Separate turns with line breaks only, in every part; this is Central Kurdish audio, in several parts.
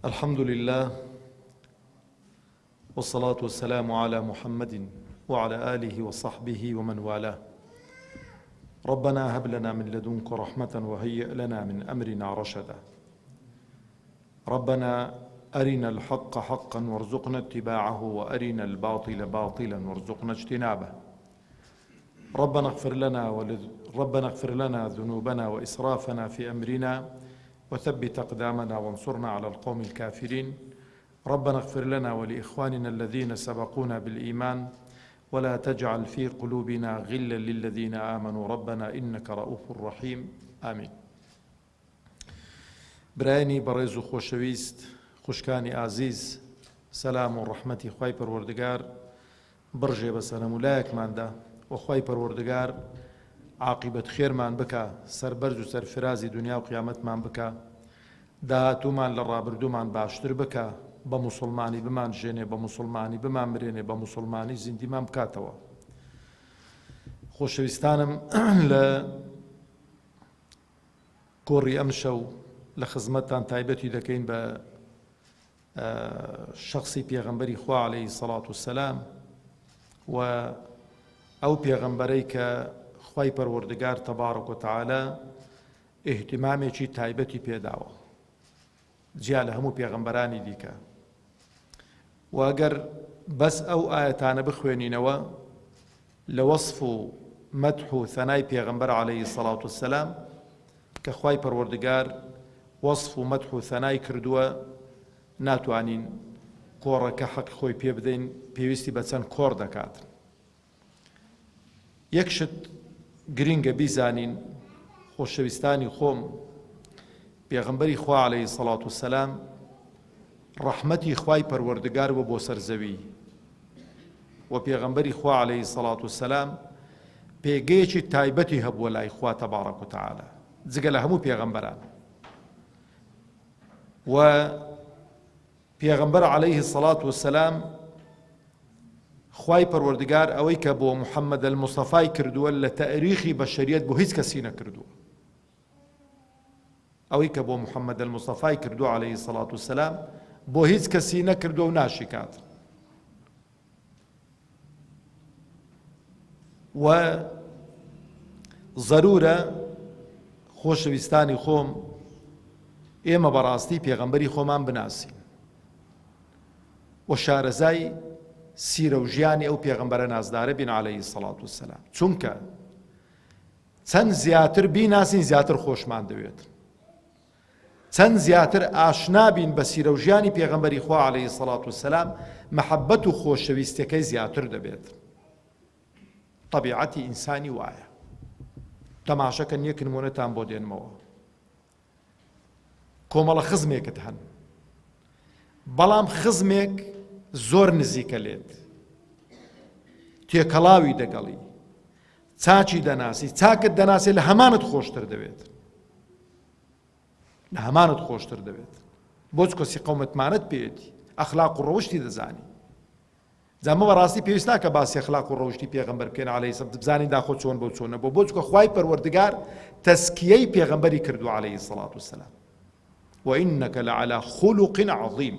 الحمد لله والصلاة والسلام على محمد وعلى آله وصحبه ومن والاه. ربنا هب لنا من لدنك رحمة وهيئ لنا من أمرنا رشدا. ربنا أرنا الحق حقا وارزقنا اتباعه وأرنا الباطل باطلا وارزقنا اجتنابه. ربنا اغفر لنا ذنوبنا وإسرافنا في أمرنا وثبت أقدامنا وانصرنا على القوم الكافرين. ربنا اغفر لنا ولإخواننا الذين سبقونا بالإيمان ولا تجعل في قلوبنا غلا للذين آمنوا ربنا إنك رؤوف رحيم آمين. برایانی بەڕێز و خۆشەویست، خوشکانی ئازیز، سەلام و ڕەحمەتی خوای پەروەردگار بڕژێ بەسەر هەموولایەکماندا و خوای پەروەردگار عاقبەت خێرمان بکە، سەربەرز و سەرفرازی دنیا و قیامەتمان بکە، داهاتوومان لە ڕابردوومان باشتر بکە، بە موسڵمانی بمان ژێنێ، بە موسڵمانی بمان مرێنێ، بە موسڵمانی زیندیمان بکاتەوە. خۆشەویستانم، لە کۆڕی ئەم شەو لە خزمەتتان تایبەتی دەکەین بە شخصی پێغەمبەری خوا عەلەیهی سەڵات وسەلام و ئەو پێغەمبەرەی کە خوای پەروەردگار تەبارەک وتەعالە ئیهتیمامێکی تایبەتی پێداوە جیا لە هەموو پێغەمبەرانی دیکە. و ئەگەر بەس ئەو ئایەتانە بخوێنینەوە لە وەصف و مەدح و ثەنای پێغەمبەر عەلەیهی سەڵات وسەلام کە خوای پەروەردگار وەصف و مەدح و ثەنای کردووە، ناتوانین کۆڕەکە حەق خۆی پێ بدەین، پێویستی بە چەند کۆڕ دەکات. یەک شت گرینگە بیزانین، خۆشەویستانی خۆم، پێغەمبەری خوا عەلەیهی سەڵات وسەلام ڕەحمەتی خوای پەروەردگار بۆ سەرزەوی، و پێغەمبەری خوا عەلەیهی سەڵات وسەلام پێگەیەکی تایبەتی هەبووە لای خوا تەبارەک وتەعالە جگە لە هەموو پێغەمبەران. و پێغەمبەر عەلەیهی سەڵات وسەلام خوای پەروەردگار ئەوەی کە بۆ محەممەد الموستەفای کردووە لە تەریخی بەشەریەت بۆ هیچ کەسی نەکردووە. ئەوەی کە بۆ محەممەد الموستەفای کردووە عەلەیهی سەڵات وسەلام بۆ هیچ کەسی نەکردووە و ناشیکات. و ضرورە خۆشەویستانی خۆم ئێمە بەڕاستی پێغەمبەری خۆمان بناسین و شارەزای سیرە و ژیانی ئەو پێغەمبەرە نازدارە بین عەلەیهی سەڵات وسەلام، چونکە چەند زیاتر بیناسین زیاتر خۆشمان دەوێت، چەند زیاتر ئاشنا بین بە سیرە و ژیانی پێغەمبەری خوا عەلەیهی سەڵات وسەلام مەحەبەت و خۆشەویستیەکەی زیاتر دەبێت. طەبیعەتی ئینسانی وایە. تەماشەکەن یەک نمونەتان بۆ دێنمەوە. کۆمەڵە خزمێکت هەن، بەڵام خزمێک زۆر نزیکە لێت، تێکەڵاوی دەگەڵی، چاچی دەناسی، چاکت دەناسێ، لە هەمانت خۆشتر دەوێت، لە هەمانت خۆشتر دەوێت. بۆچ کەسی قەومەتمانت پێێتی، ئەخلاق و ڕەوشتی دەزانی. جامە بەڕاستی پێویست ناکە باسی ئەخلاق و ڕەوشتی پێغەمبەر بکەین عەلەیهی سەڵات بزانین داخۆ چۆن بۆ چۆنە، بۆ چکە خوای پەروەردگار تەسکیەی پێغەمبەری کردووە عەلەیهی سەڵات وسەلام. وإنك لعلى خلق عظيم.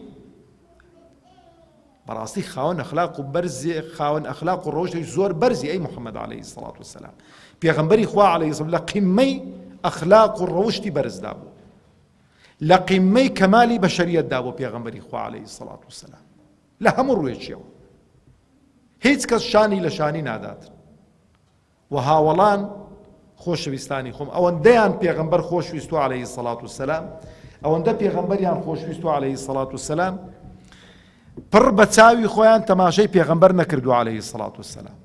بەڕاستی خاوەن ئەخلاق و بەرزی، خاوەن ئەخلاق و ڕەوشتێکی زۆر بەرزی ئەی محەممەد عەلەیهی سەڵات وسەلام. پێغەمبەری خوا عەلەیهی سەڵات لە قیمەی ئەخلاق و ڕەوشتی بەرزدا بوو، لە قیمەی کەمالی بەشەریەتدا بوو پێغەمبەری خوا عەلەیهی سەڵات وسەلام لە هەموو ڕوێکیەوە. هیچ کەس شانی لە شانی نادات. و هاوڵان خۆشەویستانی خۆم ئەوەندەیان پێغەمبەر خۆشویست و عەلەیهی سەڵات وسەلام، ئەوەندە پێغەمبەریان خۆشویست و عەلەیهی سەڵات وسەلام پڕ بە چاوی خۆیان تەماشای پێغەمبەر نەکردو عەلەیهی سەڵات وسەلام.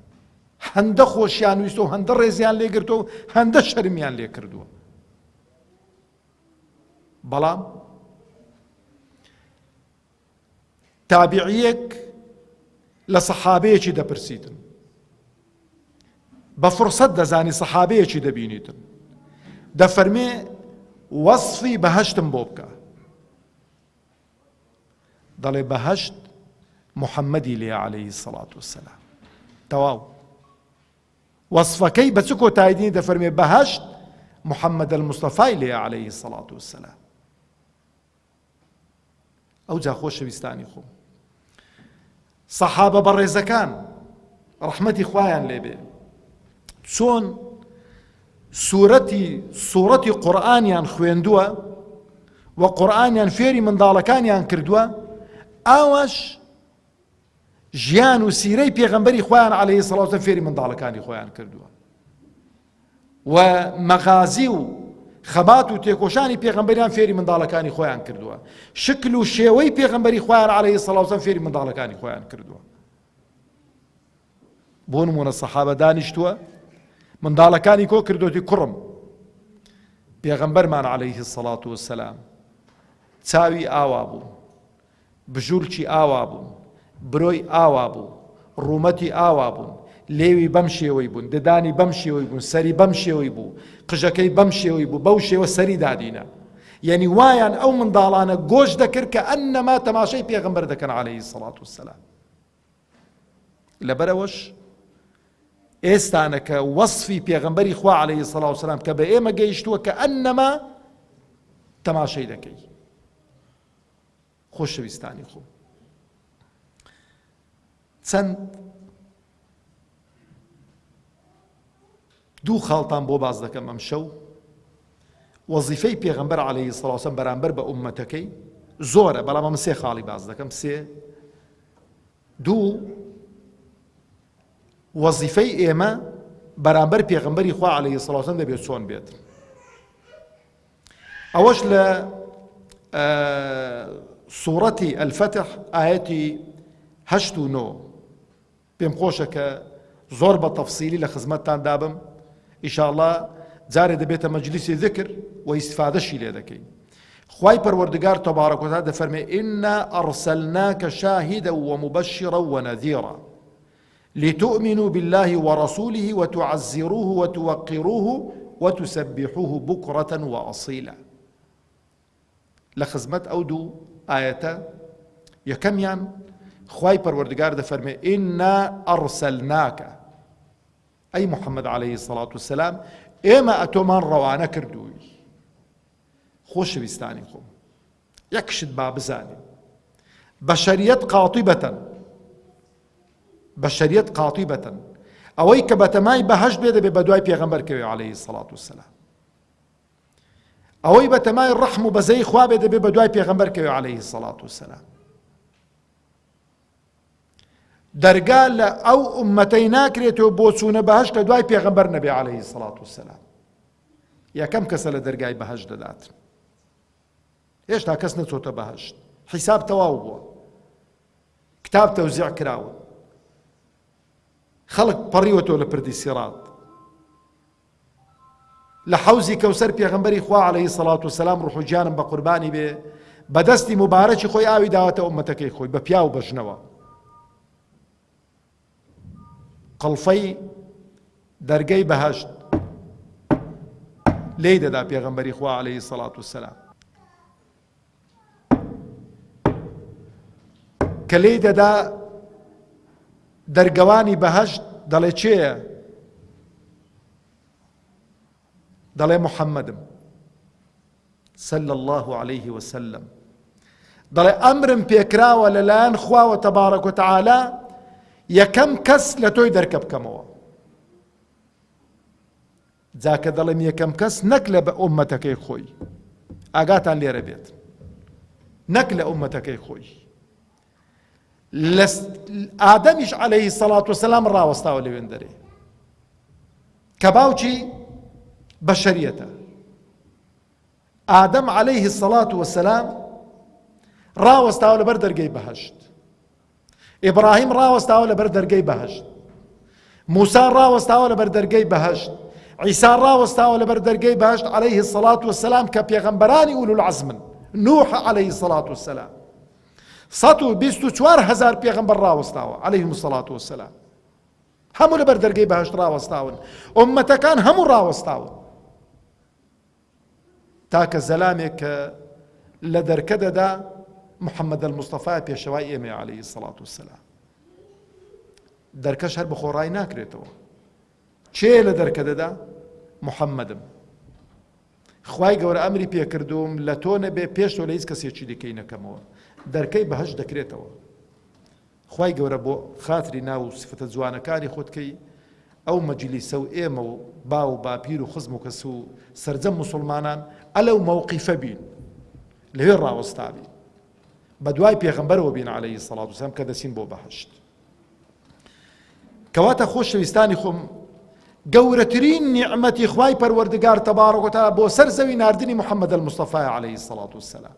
هەندە خۆشیان ویستە و هەندە ڕێزیان لێگرتەوە و هەندە شەرمیان لێ کردووە. بەڵام تابعیەک لە سەحابەیەکی دەپرسیتن، بە فرسەت دەزانی سەحابەیەکی دەبینیتن، دەفەرمێ وەصفی بەهەشتم بۆ بکە، دەڵێ بەهەشت محەممەدی لێ عەلەیهی سەڵات وسەلام. تەواو وەصفەکەی بە چ کۆتاییدنی دەفەرمێ بەهەشت محەممەد الموستەفای لێ عەلەیهی سەڵات وسەلام. ئەو جا خۆشەویستانی خۆم سەحابە بەڕێزەکان ڕەحمەتی خوایان لێبێ چۆن سوورەتی قورئانیان خوێندووە و قورئانیان فێری منداڵەکانیان کردووە، ئاوەش ژیان و سیرەی پێغەمبەری خۆیان عەلەیهی سەڵاتو وەسەلام فێری منداڵەکانی خۆیان کردووە و مەغازی و خەبات و تێکۆشانی پێغەمبەریان فێری منداڵەکانی خۆیان کردووە، شکل و شێوەی پێغەمبەری خۆیان عەلەیهی سەڵاتو وەسەلام فێری منداڵەکانی خۆیان کردووە. بۆ نمونە سەحابە دانیشتووە منداڵەکانی کۆ کردوەتی کوڕم پێغەمبەرمان عەلەیهی سەڵاتو وەسەلام چاوی ئاوا بوو، بژوورکی ئاوا بوون، برۆی ئاوا بوو، ڕوومەتی ئاوا بوون، لێوی بەم شێوەی بوون، ددانی بەم شێوەی بوون، سەری بەم شێوەی بوو، قژەکەی بەم شێوەی بوو، بەو شێوە سەری دادینە. یعنی وایان ئەو منداڵانە گۆش دەکرد کە ئەنەما تەماشای پێغەمبەر دەکەن عەلەیهی سەڵاتو وەسەلام. لەبەرەوەش ئێستانە کە وەصفی پێغەمبەری خوا عەلەیهی سەڵاتو وەسەلام کە بە ئێمە گەیشتووە کە ئەنەما تەماشای دەکەی. خۆشەویستانی خۆم چەند دوو خاڵتان بۆ باز دەکەم ئەم شەو. وەزیفەی پێغەمبەر عەلەیهی سەڵاتو وەسەلام بەرامبەر بە ئوممەتەکەی زۆرە، بەڵام ئەمە سێ خاڵی باز دەکەم. دوو وەزیفەی ئێمە بەرامبەر پێغەمبەری خوا عەلەیهی سەڵاتو وەسەلام دەبێت چۆن بێت. ئەوەش لە سوورەتی ئەلفەتح ئایەتی 8 و 9 پێم خۆشە کە زۆر بە تەفسیلی لە خزمەتتان دابم، ئینشاءڵڵا جارێ دەبێتە مەجلیسی ذکر و ئیسفادەشی لێ دەکەین. خوای پەروەردگار تەبارەک و تەعالا دەفەرمێ ئینا ئەرسەلناکە شاهیدا ومبەشیرا ونەذیرا لتؤمنوا بالله ورسوله وتعزروه وتوقروه وتسبحوه بكرة وأصيلا. لخزمت ئەو دوو ئایەتە یەکەمیان خوای پەروەردگار دەفەرمێ ئینا ئەرسەلناکە ئەی محەممەد عەلەیهی سەڵاتو وەسەلام ئێمە ئەتۆمان ڕەوانە کردووی. خۆشەویستانی خۆم یەکشت با بزانین بەشەریەت قاتیبەتەن ئەوەی کە بەتەمای بەهەشت بێ دەبێ بە دوای پێغەمبەر کەوێ عەلەیهی سەڵاتو وەسەلام، ئەوەی بەتەمای ڕەحم و بەزەی خوا بێ دەبێ بە دوای پێغەمبەر کەوێ عەلەیهی سەڵاتو وەسەلام. دەرگا لە ئەو ئوممەتەی ناکرێتەوە بۆ چوونە بەهەشت کە دوای پێغەمبەر نەبێ عەلەیهی سەڵاتو وەسەلام. یەکەم کەسە لە دەرگای بەهەشت دەدات. هێشتا کەس نەچۆتە بەهەشت، حیساب تەواو بووە، کتاب تەوزیع کراوە، خەڵک پەڕیوەتەوە لە پردی سیڕات. لە حەوزی کەوسەر پێغەمبەری خوا عەلەیهی سەڵاتو وەسەلام ڕوح و جانم بە قوربانی بێ بەدەستی مبارەکی خۆی ئاوی داوەتە ئوممەتەکەی خۆی بە پیا و بەژنەوە. قەڵفەی دەرگەی بەهەشت لێی دەدا پێغەمبەری خوا عەلەیهی سەڵاتو وەسەلام، کە لێی دەدا دەرگەوانی بەهەشت دەڵێ چێیە؟ دەڵێ محەممەدم صلی الله عليه وسلم، دەڵێ ئەمرم پێکراوە لەلایەن خواوە تەبارەک و تەعالا یەکەم کەس لە تۆی دەرکە بکەمەوە. جاکە دەڵێم یەکەم کەس نەک لە ئوممەتەکەی خۆی، ئاگاتان لێرە بێت، نەک لە ئوممەتەکەی خۆی. ئادەمیش عەلەیهی سەڵاتو وەسەلام ڕاوەستاوە لەوێن دەرێ کە باوکی بەشەریەتە. ئادەم عەلەیهی سەڵاتو وەسەلام ڕاوەستاوە لەبەر دەرگەی بەهەشت، ئیبراهیم ڕاوەستاوە لەبەر دەرگەی بەهەشت، موسا ڕاوەستاوە لەبەر دەرگەی بەهەشت، عیسا ڕاوەستاوە لەبەر دەرگەی بەهەشت عەلەیهی سەڵاتو وەسەلام کە پێغەمبەرانی ئولول عەزمن. نوح عەلەیهی سەڵاتو وەسەلام 124,000 پێغەمبەر ڕاوەستاوە عەلەیهیمو سەڵاتو وەسەلام، هەموو لەبەر دەرگەی بەهەشت ڕاوەستاون، ئوممەتەکان هەموو ڕاوەستاون، تاکە زەلامێک کە لە دەرکە دەدا محەممەد المستەفا پێشەوای ئێمە عەلەیهی سەڵاتو وەسەلام. دەرکەش هەر بەخۆڕای ناکرێتەوە. چێ لە دەرکە دەدا؟ محەممەدم. خوای گەورە ئەمری پێکردوم لە تۆ نەبێ پێش تۆ لە هیچ کەسێکی دیکەی نەکەمەوە دەرکەی بەهەش دەکرێتەوە. خوای گەورە بۆ خاتری ناو و سفتە جوانەکانی خۆتکەی ئەو مەجلیسە و ئێمە و با و باپیر و خزم و کەس و سەرجەم موسڵمانان ئەلەو مەوقیفە بین لەوێ ڕاوەستابی بە دوای پێغەمبەرەوە بین عەلەیهی سەڵات وسەلام کە دەچین بۆ بەهەشت. کەواتە خۆشەویستانی خۆم گەورەترین نیعمەتی خوای پەروەردگار تەبارەک و تەعالا بۆ سەر زەوی ناردنی محەممەد الموستەفای عەلەیهی سەڵات وسەلام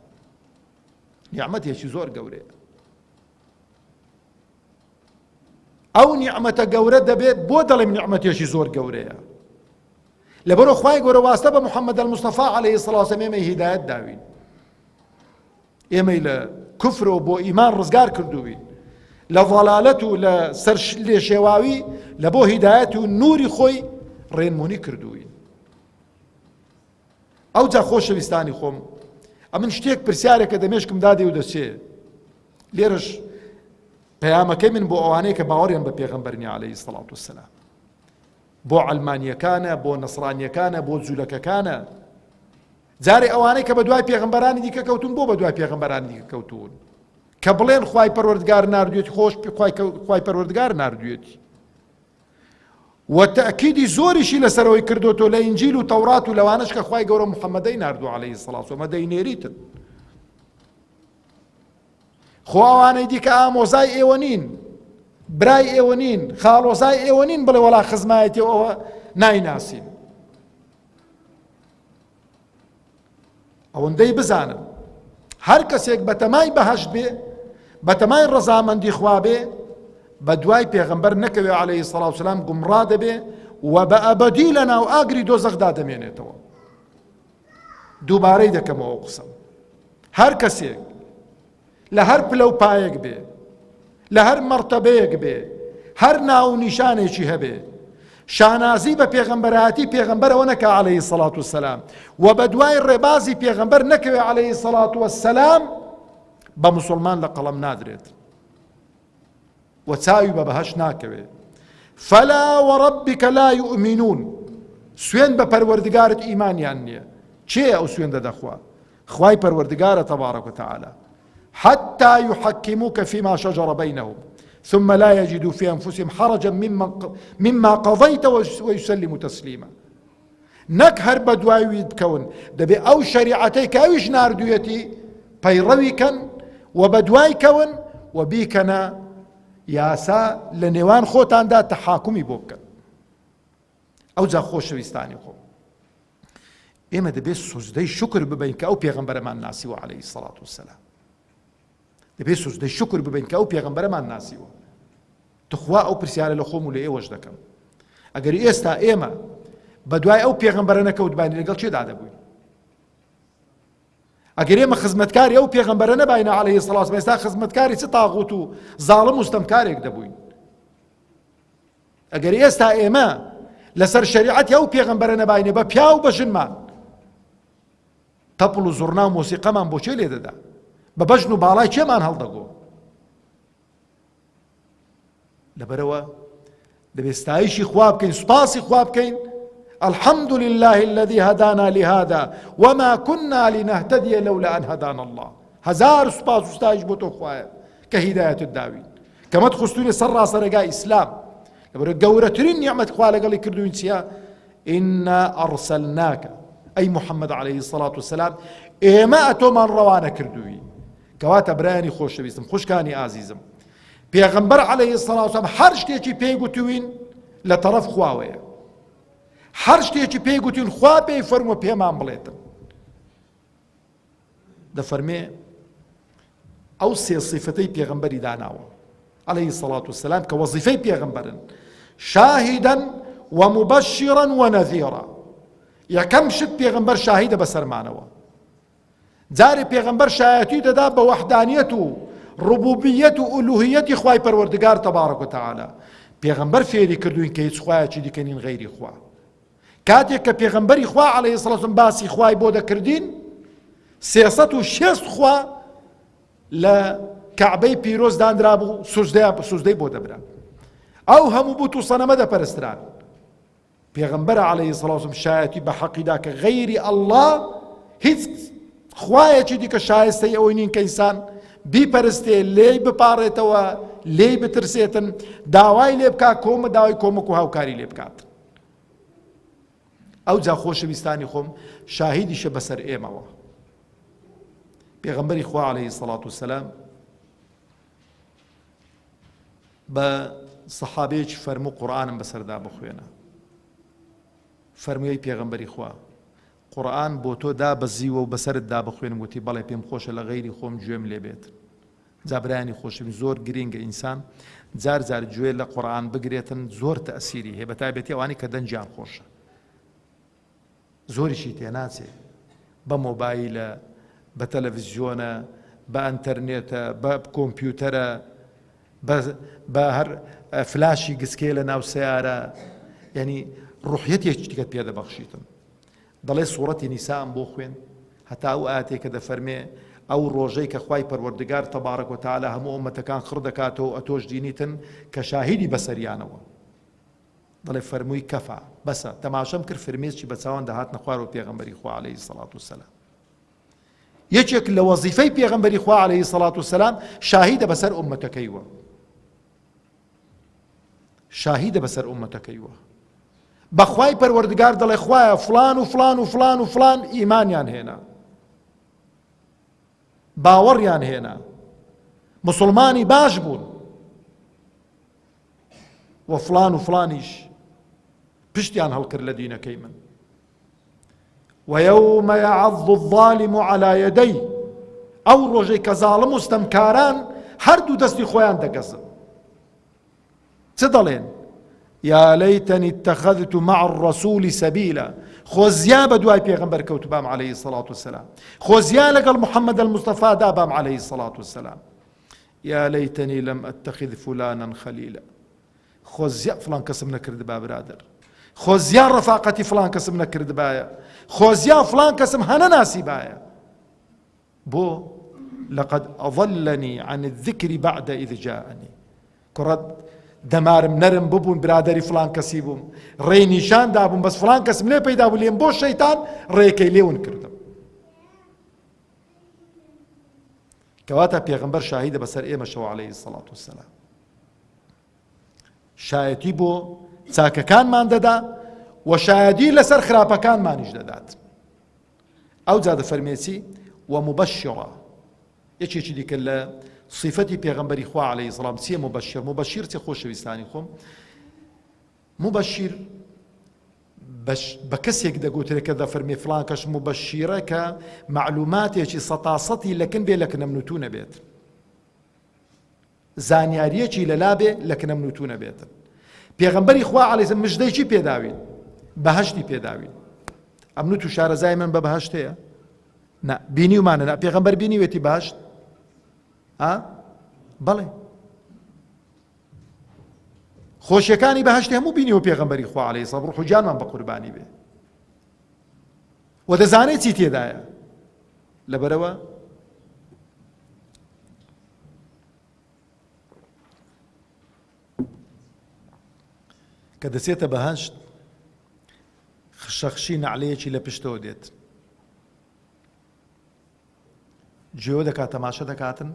نیعمەتێکی زۆر گەورەیە. ئەو نیعمەتە گەورە دەبێت بۆ دەڵێم نیعمەتێکی زۆر گەورەیە لەبەرەوە خوای گەورە واستە بە محەممەد الموستەفا عەلەیهی سەڵات وسەلام ئێمەی هیدایەت داوین، ئێمەی لە کوفرەوە بۆ ئیمان ڕزگار کردووین، لە ضەلالەت و لە لێشێواوی لە بۆ هیدایەت و نوری خۆی ڕێنمونی کردووین. ئەو جا خۆشەویستانی خۆم ئەمن شتێک پرسیارێکە دەمێشکم دادێ و دەچێ لێرەش پەیامەکەی من بۆ ئەوانەیە کە باوەڕیان بە پێغەمبەرنی عەلەیهی سەڵات وسەلام، بۆ عەلمانیەکانە، بۆ نەسڕانیەکانە، بۆ جوولەکەکانە، جارێ ئەوانەی کە بە دوای پێغەمبەرانی دیکە کەوتون بۆ بە دوای پێغەمبەرانی دیکە کەوتون کە بڵێن خوای پەروەردگار ناردوێتی خۆش خوای پەروەردگار ناردوێتی و تەئکیدی زۆریشی لەسەرەوەی کردوتۆ لە ئینجیل و تەورات و لەوانش کە خوای گەورە محەممەدەی ناردوو عەلەیهی سەڵات وسەلام دەینێریتن. خۆ ئەوانەی دیکە ئامۆزای ئێوە نین، برای ئێوە نین، خاڵۆزای ئێوە نین بڵێ وەڵا خزمایەتی ئەوە نایناسین. ئەوەندەی بزانن هەر کەسێک بە تەمای بەهەشت بێ، بە تەمای ڕەزامەندی خوا بێ، بە دوای پێغەمبەر نەکەوێ عەلەیهی سەڵات وسەلام گومڕا دەبێ و بە ئەبەدی لە ناو ئاگری دۆزەخدا دەمێنێتەوە. دووبارەی دەکەمەوە قسەم، هەر کەسێک لە هەر پلە و پایەک بێ، لە هەر مەرتەبەیەک بێ، هەر ناو نیشانێکی هەبێ، شانازی بە پێغەمبەرایەتی پێغەمبەرەوە نەکا عەلەیهی سەڵات وسەلام و بە دوای ڕێبازی پێغەمبەر نەکەوێ عەلەیهی سەڵات وسەلام، بە موسڵمان لە قەڵەم نادرێت و چاوی بە بەهەشت ناکەوێ. فەلا وەڕەبیکە لا یؤمنون، سوێن بە پەروەردگارت ئیمانیان نییە. چێ ئەو سوێندە دەخوا؟ خوای پەروەردگارە تەبارەک و تەعالا. حتى يحكموك فيما شجر بينهم ثم لا يجدوا في أنفسهم حرجا مما قضيت ويسلموا تسليما. نەک هەر بە دوایوی بکەون، دەبێ ئەو شەریعەتەی کە ئەویش ناردوویەتی پەیڕەویکەن و بە دوای کەون و بیکەنە یاسا لە نێوان خۆتاندا تەحاکومی بۆ بکەن. ئەو جا خۆشەویستانی خۆ ئێمە دەبێت سوزدەی شکر ببین کە ئەو پێغەمبەرەمان ناسیوە عەلەیهی سەڵات وسەلام. دەبێت سوزدەی شکر ببین کە ئەو پێغەمبەرەمان ناسیوە. تخوا ئەو پرسیارە لە خۆم و لە ئێوەش دەکەم، ئەگەر ئێستا ئێمە بە دوای ئەو پێغەمبەرە نەکەوتبانی لەگەڵ چێدا دەبووین؟ ئەگەر ئێمە خزمەتکاری ئەو پێغەمبەرە نەباینە عەلەیهی سەڵات وسەلام، ئێستا خزمەتکاری چ تاغوت و زاڵم و ستەمکارێک دەبووین. ئەگەر ئێستا ئێمە لەسەر شەریعەتی ئەو پێغەمبەرە نەباینێ بە پیا و بە ژنمان، تەپڵ و زوڕنا و مۆسیقەمان بۆ چێ لێ دەدا؟ بە بەژن و باڵای چێمان هەڵدەگۆ؟ لەبەرەوە دەبێت ستایشی خوا بکەین، سوپاسی خوا بکەین. الحمد لله الذي هدانا لهذا وما كنا لنهتدي لولا أن هدانا الله. هزار سوپاس و ستایش بۆ تۆ خوایە کە هیدایەتت داوین، کەمەت خستوونی سەر ڕاستەرەگای ئیسلام. لەبەرەوە گەورەترین نیعمەت خوا لەگەڵی کردوین چییە؟ ئینا ئەرسەلناکە ئەی محەممەد عەلەیهی سەڵات وسەلام، ئێمە ئەتۆمان ڕەوانە کردووی. کەواتە برایانی خۆشەویستم، خوشکانی ئازیزم، پێغەمبەر عەلەیهی سەڵات وسەلام هەر شتێکی پێی گوتوین لە تەرەف خواوەیە، هەر شتێکی پێی گوتوین خوا پێی فەرمووە پێمان بڵێتن. دەفەرمێ ئەو سێ سیفەتەی پێغەمبەری داناوە عەلەیهی سەڵات وسەلام کە وەزیفەی پێغەمبەرن: شاهیداً ومبەشیڕاً وەنەذیڕا. یەکەم شت پێغەمبەر شاهیدە بەسەرمانەوە. جارێ پێغەمبەر شایەتی دەدا بە وەحدانیەت و ڕوبوبیەت و ئولوهیەتی خوای پەروەردگار تەبارەک و تەعالا. پێغەمبەر فێری کردوین کە هیچ خوایەکی دیکەنین غەیری خوا. کاتێک کە پێغەمبەری خوا عەلەیهی سەڵات وسەلام باسی خوای بۆ دەکردین، 360 خوا لە کەعبەی پیرۆز دانرا بوو، سوزدەی بۆ دەبرا. ئەو هەموو بوت و سەنەمە دەپەرستران. پێغەمبەر عەلەیهی سەڵات وسەلام شایەتی بە حەقیدا کە غەیری ئەڵڵا هیچ خوایەکی دیکە شایستەی ئەوەی نین کە ئینسان بیپەرستێ لێی بپاڕێتەوە لێی بترسێتن داوای لێ بکات کۆمە داوای کۆمەک و هاوکاری لێ بکات. ئەو جا خۆشەویستانی خۆم شاهیدیشە بەسەر ئێمەوە پێغەمبەری خوا عەلەیهی سەڵات وسەلام بە سەحابەیەکی فەرموو قورئانم بەسەردا بخوێنە فەرموویەی پێغەمبەری خوا قورئان بۆ تۆ دابەزیوە و بەسەرتدا بخوێنم وتی بەڵێ پێم خۆشە لە غەیری خۆم گوێم لێ بێت. جا برایانی خۆشەویست زۆر گرینگە ئینسان جار جار گوێ لە قورئان بگرێتن زۆر تەئسیری هەیە بەتایبەتی ئەوانی کە دەنجیان خۆشە زۆریشی تێناچێ بە مۆبایلە بە تەلەڤیزیۆنە بە ئەنتەرنێتە بە کۆمپیوتەرە بە هەر فلاشی گسکێ لە ناو سەیارە یعنی ڕوحیەتێکی تکت پێ دەبەخشیتن. دەڵێ سوورەتی نیسام بۆ خوێن هەتا ئەو ئاەتێک کە دەفەرمێ ئەو ڕۆژەی کە خوای پەروەردگار تەبارەک و تەعالە هەموو ئومەتەکان خڕ دەکاتەوە ئەتۆش دینیتن کە شاهیدی بەسەریانەوە. دەڵێ فەرمووی کەفا بەسە تەماشەم کرد فرمێسکی بە چاوان دەهاتنە خوارەوە پێغەمبەری خوا عەلەیهی سەڵات وسەلام. یەکێک لە وەزیفەی پێغەمبەری خوا عەلەیهی سەڵات وسەلام شاهیدە بەسەر ئومەتەکەیوە شاهیدە بەسەر ئومەتەکەیوە بەخوای پەروەردگار دەڵێ خوایە فڵان و فڵان و فڵان و فڵان ئیمانیان هێنا باوەڕیان هێنا مسلمانی باش بوون و فڵان و فڵانیش پشتیان هەڵکرد لە دینەکەی من. ويوم يعض الظالم على يديه ئەو ڕۆژەی کە زاڵم و ستەمکاران هەردوو دەستی خۆیان دەگەزن چ دەڵێن يا ليتني اتخذت مع الرسول سبيلا خۆزیا بە دوای پێغەمبەر کەوتبام عەلەیهی سەڵات وسەلام خۆزیا لەگەڵ محەممەد المستەفا دابام عەلەیهی سەڵات وسەلام يا ليتني لم أتخذ فلانا خليلا خۆزیا فڵان کەسم نەکرد با برادر خۆزیا ڕەفاقەتی فڵان کەسم نەکرد باە خۆزیا فڵان کەسم هەنە ناسی باە بۆ لقد أضلني عن الذكر بعد إذ جاءني کوڕەت دەمارم نەرم ببوون برادری فڵان کەسی بووم ڕێی نیشان دابووم بەس فڵان کەسم لێ پەیدا بوو لێم بۆ شەیتان ڕێیەکەی لێون کردم. کەواتە پێغەمبەر شاهیدە بەسەر ئێمەشەوە عەلەیهی سەڵات وسەلام شایەتی بۆ چاکەکانمان دەدا و شایەتی لەسەر خراپەکانمانیش دەدات. ئەو جا دەفەرمێتی ومبەشیڕە یەکێکی دیکە لە صفەتی پێغەمبەری خوا عەلەیهی سەڵام چییە مبەشیر مبەشیر چێ خۆشەویستانی خۆم مبەشیر بە کەسێک دەگوترێت کە دەفەرمێ فڵان کەس مبەشیرە کە معلوماتێکی سەتاسەتی لەکن بێ لە کنەمنووتوو نەبێت زانیاریەکی لەلا بێ لە کنەمنووتوو نەبێتن. پێغەمبەری خوا عەلەیهی سەڵام مژدەیکی پێداوین بەهەشتی پێداوین ئەمنووت و شارەزای من بە بەهەشت هەیە نا بینی ومانە پێغەمبەر بینیوێتی بەهەشت بەڵێ خۆشیەکانی بەهەشتی هەموو بینیوە پێغەمبەری خوا عەلەیهی سەڵام ڕوح و جانمان بە قوربانی بێ و دەزانێت چی تێدایە لەبەرەوە کە دەچێتە بەهەشت خشەخشی نەعلەیەکی لە پشتەوە دێت گوێوە دەکات تەماشە دەکاتن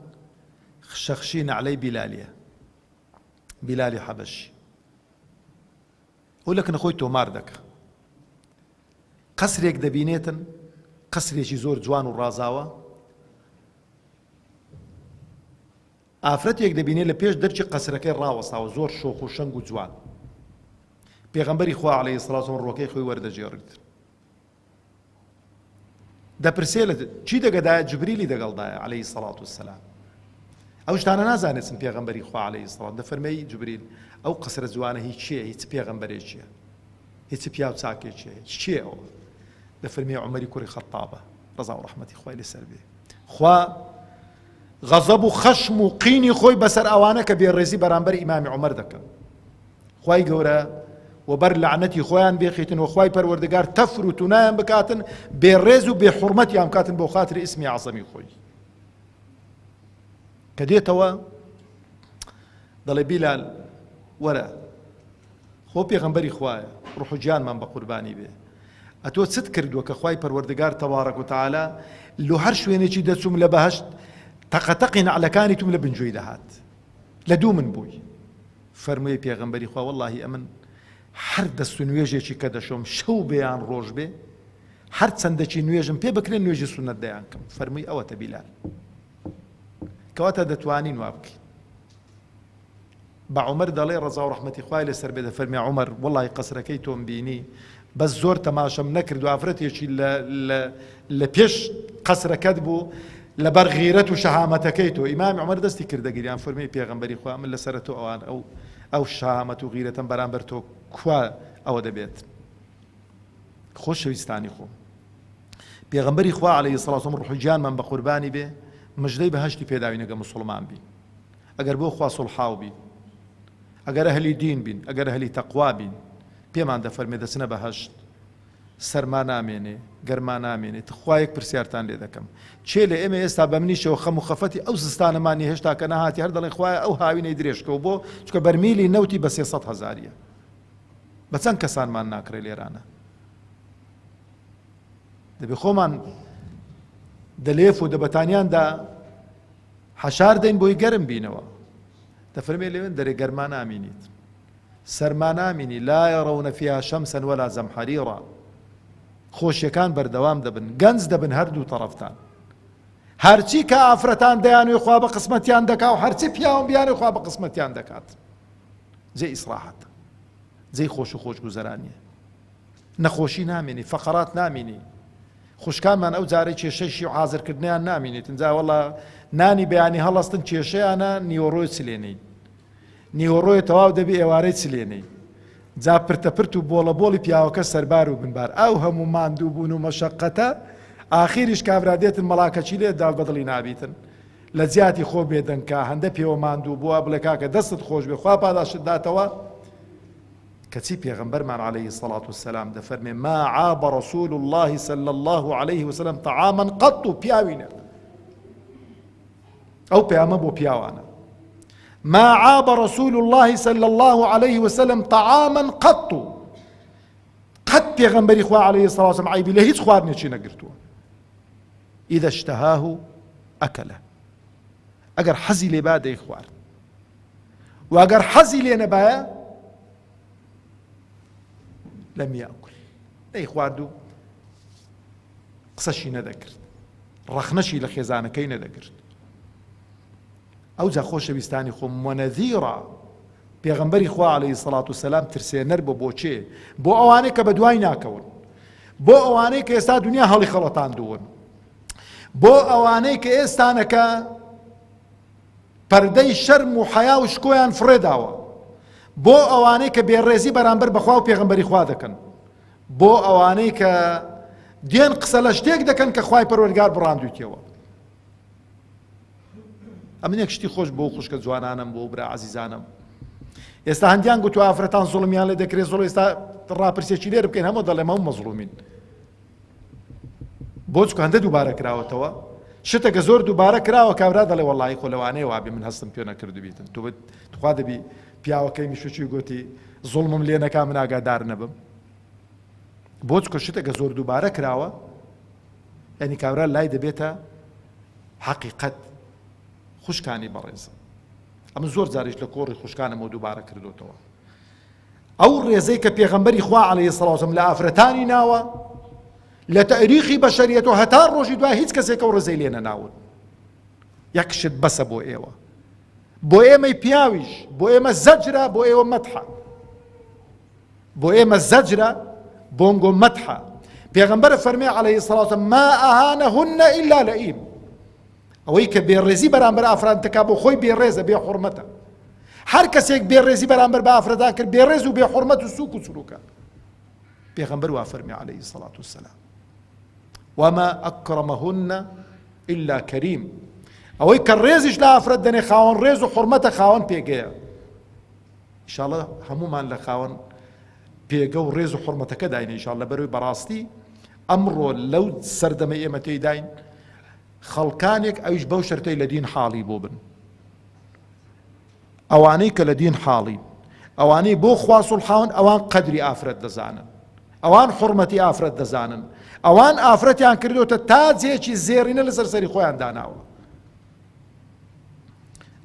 خشەخشی نەعلەی بیلالیە بیلالی حەبەشی ئەو لە کنەخۆی تۆمار دەکە قەسرێک دەبینێتن قەسرێکی زۆر جوان و ڕازاوە ئافرەتێک دەبینێت لە پێش دەرچی قەسرەکەی ڕاوەستاوە زۆر شۆخ و شەنگ و جوان پێغەمبەری خوا عەلەیهی سەڵات وسەلام ڕۆکەی خۆی وەردەجێڕێت دەپرسێ لە چی دەگەدایە جوبریلی دەگەڵدایە عەلەیهی سەڵات وسەلام ئەو شتانە نازانێتن پێغەمبەری خوا عەلەیهی سەڵات دەفەرمێی جوبریل ئەو قەسرە جوانە هیچ چییە هیچ پێغەمبەرێکیە هیچ پیا و چاکێکیە هیچ چییە ئەوە دەفەرمێ عومەری کوڕی خەتابە ڕەزا و ڕەحمەتی خوای لەسەر بێ خوا غەزەب و خەشم و قینی خۆی بەسەر ئەوانە کە بێڕێزی بەرامبەر ئیمامی عومەر دەکەن خوای گەورە وبەر لعنەتی خۆیان بێخیتن و خوای پەروەردگار تەفر و تونایان بکاتن بێڕێز و بێحورمەتیان بکاتن بۆ خاتری ئیسمی عەزەمی خۆی کە دێتەوە دەڵێ بیلال وەرە خۆ پێغەمبەری خوایە ڕوح و گیانمان بە قوربانی بێ ئەتۆ چت کردووە کە خوای پەروەردگار تەبارەک و تەعالا لۆ هەر شوێنێکی دەچووم لە بەهەشت تەقەتەقی نەعلەکانی توم لە بنجۆی دەهات لە دوو من بووی فەرمووی پێغەمبەری خوا وەڵڵاهی ئەمن هەر دەست و نوێژێکی کە دەشۆم شەو بێیان ڕۆژ بێ هەر چەندەکی نوێژم پێ بکرێن نوێژی سونەت دەیان کەم فەرمووی ئەوەتە بیلال کەواتە دەتوانین وا بکەین بە عومەر دەڵێ ڕەزا و ڕەحمەتی خوای لەسەر بێ دەفەرمێ عومەر وەڵڵاهی قەسرەکەی تۆم بینی بەس زۆر تەماشەم نەکرد و ئافرەتێکی لە پێش قەسرەکەت بوو لەبەر غیرەت و شەهامەتەکەی تۆ ئیمامی عومەر دەستی کردەگیریان فەرمووی پێغەمبەری خوا من لەسەر تۆ ئەو شەهامەت و غیرەتم بەرامبەر تۆ کوا ئەوە دەبێت خۆشەویستانی خۆم پێغەمبەری خوا عەلەیهی سەڵات وسەلام ڕوح و گیانمان بە قوربانی بێ مژدەی بەهەشتی پێداوینەگە موسڵمان بین ئەگەر بۆ خوا سوڵحاو بین ئەگەر ئەهلی دین بین ئەگەر ئەهلی تەقوا بین پێمان دەفەرمێ دەچنە بەهەشت سەرمان نامێنێ گەرمان نامێنێ تخوا یەک پرسیارتان لێ دەکەم چێ لە ئێمە ئێستا بە منیشەوە خەم و خەفەتی ئەو زستانەمانی هێشتا کە نەهاتی هەر دەڵێن خوایە ئەو هاوینەی درێژکەوە بۆ چونکە بەرمیلی نەوتی بە 300,000 بە چەند کەسانمان ناکرێ لێرانە دەبێ خۆمان دەلێف و دەبەتانیاندا حەشار دەین بۆی گەرم بینەوە دەفەرمێ لێوێن دەرێ گەرمان نامینیت سەرمان نامینی لا يرون فيها شمسا ولا زمحريرا خۆشیەکان بەردەوام دەبن گەنج دەبن هەردوو تەڕەفتان هەرچی کە ئافرەتان دەیانوێ خوا بە قسمەتیان دەکا و هەرچی پیاوم بیانوێ خوا بە قسمەتیان دەکات جێ ئیسراحەتە جێی خۆش و خۆش گوزەرانیە نەخۆشی نامێنی فەقەرات نامێنی خوشکانمان ئەو جارەی کێشەیشی و حازرکردنیان نامێنیت اینجا وەڵا نانی بەیانی هەڵەستن کێشەیانە نیوەڕۆی چلێنەی نیوەڕۆی تەواو دەبی ئێوارەی چلێنەی جا پرتەپرت و بۆڵە بۆڵی پیاوەکە سەربار و بنبار ئەو هەموو ماندوو بوون و مەشەقەتە ئاخیریش کابرادێتن مەڵاکەچی لێ داڵ بەدڵی نابیتن لە جیاتی خۆ بێدەنکە هەندە پێوە ماندوو بووە بڵێ کاکە دەستت خۆش بێ خوا پاداشت داتەوە کەچی پێغەمبەرمان عەلەیهی سەڵات وسەلام دەفەرمێ ما عاب رسول الله صلى الله عليه وسلم طعاما قط پیاوینە ئەو پەیامە بۆ پیاوانە ما عاب رسول الله صلى الله عليه وسلم طعاما قط قد پێغەمبەری خوا عەلەیهی سەڵات وسەلام عیبی لە هیچ خواردنێکی نەگرتووە إذا اشتهاه أكله ئەگەر حەزی لێ با دەی خوارد و ئەگەر حەزی لێ نەبایە لم يأكل دەی خوارد و قسەشی نەدەکرد ڕەخنەشی لە خێزانەکەی نەدەکرد ئەو جا خۆشەویستانی خۆم وەنەذیرا پێغەمبەری خوا عەلەیهی سەڵات وسەلام ترسێنەر بۆ بۆچێ بۆ ئەوانەی کە بە دوای ناکەون بۆ ئەوانەی کە ئێستا دنیا هەڵی خەڵەتاندوون بۆ ئەوانەی کە ئێستانەکە پەردەی شەرم و حەیا و شکۆیان فڕێداوە بۆ ئەوانەی کە بێڕێزی بەرامبەر بەخوا و پێغەمبەری خوا دەکەن بۆ ئەوانەی کە دێن قسە لە شتێک دەکەن کە خوای پەروەردگار بڕاندوویەوە ئەمن یەک شتی خۆش بۆ خوشکە جوانانم بۆ برا عەزیزانم ئێستا هەندیان گوتو ئافرەتان زوڵمیان لێ دەکرێت زۆڵ ئێستا ڕاپرسێکی لێرە بکەین هەموو دەڵێم هەموو مەزڵومین بۆ چکە هەندە دووبارە کراوەتەوە شتێکە زۆر دووبارە کراوە کابرا دەڵێ وەڵڵاهی خۆ لەوانەیە وابێ من هەستم پێ نەکردو بیتن تخوا دەبی پیاوەکەی میشوچی گوتی زوڵمم لێ نەکا من ئاگادار نەبم بۆ چکە شتێکە زۆر دووبارە کراوە یعنی کابرا لای دەبێتە حەقیقەت خوشکانی بەڕێز ئەمە زۆر جاریش لە کۆڕی خوشکانەمەوە دووبارە کردوتەوە ئەو ڕێزەی کە پێغەمبەری خوا عەلەیهی سەڵات وسەلام لە ئافرەتانی ناوە لە تەریخی بەشەریەتەوە هەتا ڕۆژی دوای هیچ کەسێک ئەو ڕێزەی لێ نەناون یەک شت بەسە بۆ ئێوە بۆ ئێمەی پیاویش بۆ ئێمە زەجرە بۆ ئێوە مەدحە بۆ ئێمە زەجرە بۆنگۆ مەدحە پێغەمبەر فەرمێ عەلەیهی سەڵات وسەلام ما ئەهانەهن ئیلا لەئیم ئەوەی کە بێڕێزی بەرامبەر ئافرەت دەکا بۆ خۆی بێڕێزە بێ حورمەتە هەر کەسێک بێڕێزی بەرامبەر بە ئافرەتان کرد بێڕێز و بێ حورمەت و سووک و سلووکە پێغەمبەر وا فەرمێ عەلەیهی سەڵات وسەلام وما أكرمهن إلا كريم ئەوەی کە ڕێزیش لە ئافرەت دەنێ خاوەن ڕێز و حورمەتە خاوەن پێگەیە ئینشاڵڵا هەمومان لە خاوەن پێگە و ڕێز و حورمەتەکە داینە ئینشاڵڵا بەروی بەڕاستی ئەمڕۆ لەو سەردەمە ئێمە تێداین خەڵکانێک ئەویش بەو شەرتەی لە دین حاڵی بۆ بن ئەوانەی کە لە دین حاڵی ئەوانەی بۆ خوا سوڵحاون ئەوان قەدری ئافرەت دەزانن، ئەوان حورمەتی ئافرەت دەزانن، ئەوان ئافرەتیان کردوتە تا جێکی زێڕینە لەسەر سەری خۆیان داناوە.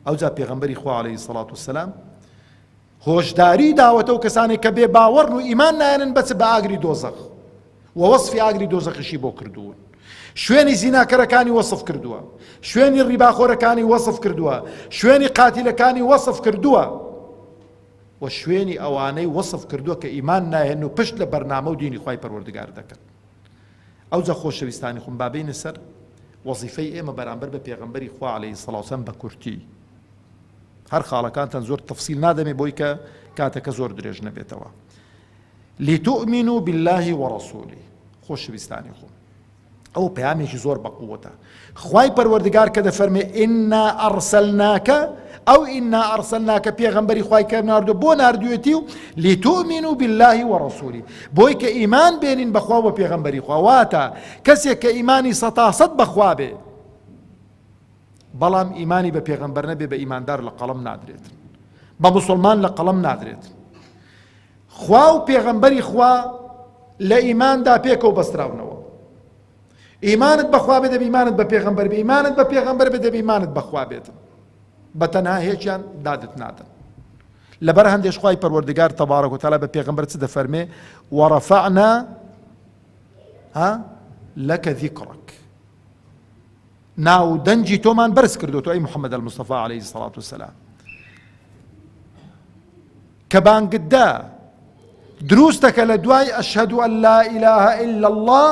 ئەوجا پێغەمبەری خوا عەلەیهی سەڵات وسەلام هۆشداری داوەتە و کەسانێک کە بێ باوەڕن و ئیمان نایەنن بەچ بە ئاگری دۆزەخ و وەسفی ئاگری دۆزەخیشی بۆ کردوون. شوێنی زیناکەرەکانی وەسف کردووە، شوێنی ڕیباخۆرەکانی وەسف کردووە، شوێنی قاتیلەکانی وەسف کردووە و شوێنی ئەوانەی وەسف کردووە کە ئیمان نایەن و پشت لە بەرنامە و دینی خوای پەروەردگار دەکەن. ئەوجا خۆشەویستانی خۆم با بینە سەر وەزیفەی ئێمە بەرامبەر بە پێغەمبەری خوا عەلەیهی سەڵات وسەلام بە کورتی. هەر خاڵەکانتان زۆر تەفسیل نادەمێ بۆی کە کاتەکە زۆر درێژ نەبێتەوە. لتؤمنوا بالله ورسوله. خۆشەویستانی خۆم ئەو پەیامێکی زۆر بەقووەتە. خوای پەروەردگار کە دەفەرمێ ئینا ئەرسەلناکە، ئەو ئینا ئەرسەلناکە پێغەمبەری خوای کە ناردووە بۆ ناردوێتی و لتؤمنوا بالله ورسوله، بۆی کە ئیمان بێنین بەخوا و پێغەمبەری خوا. واتە کەسێک کە ئیمانی سەتاسەد بەخوا بێ بەڵام ئیمانی بە پێغەمبەر نەبێ، بە ئیماندار لە قەڵەم نادرێت، بە موسڵمان لە قەڵەم نادرێت. خوا و پێغەمبەری خوا لە ئیماندا پێکەوە بەستراونەوە. ئیمانت بەخوا بێت دەبێ ئیمانت بە پێغەمبەر بێ، ئیمانت بە پێغەمبەر بێت دەبێ ئیمانت بەخوا بێت. بەتەنها هیچیان دادت نادن. لەبەر هەندێش خوای پەروەردگار تەبارەک و تەعالا بە پێغەمبەر چ دەفەرمێ؟ وەڕەفەعنا لەکە ذیکڕەک، ناو دەنجی تۆمان بەرز کردوتەوە ئەی محەممەد المستەفا عەلەیهی سەڵات وسەلام. کە بانگتدا دروستەکە لە دوای ئەشهەدو ئەن لا ئیلاهە ئیلا الله